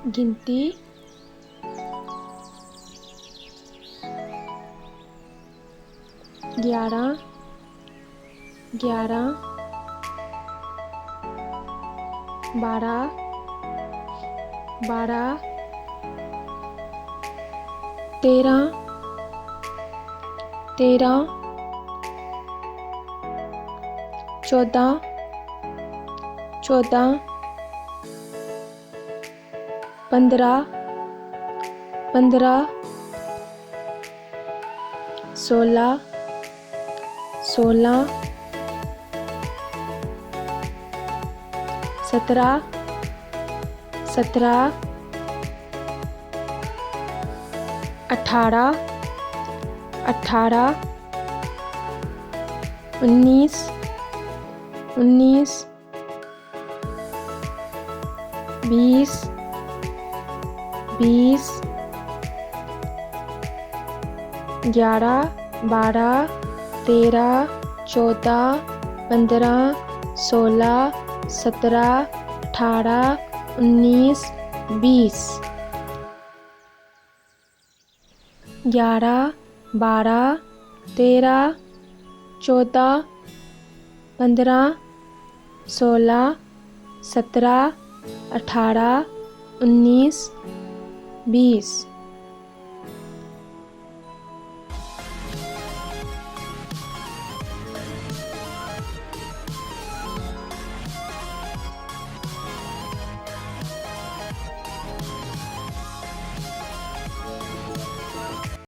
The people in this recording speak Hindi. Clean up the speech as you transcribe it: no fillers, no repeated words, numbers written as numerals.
गिनती 11 11 12 12 13 13 14 14 15 15 16 16 17 17 18 18 19 19 20 20 11 12 13 14 15 16 17 18 19 20 11 12 13 14 15 16 17 18 19 20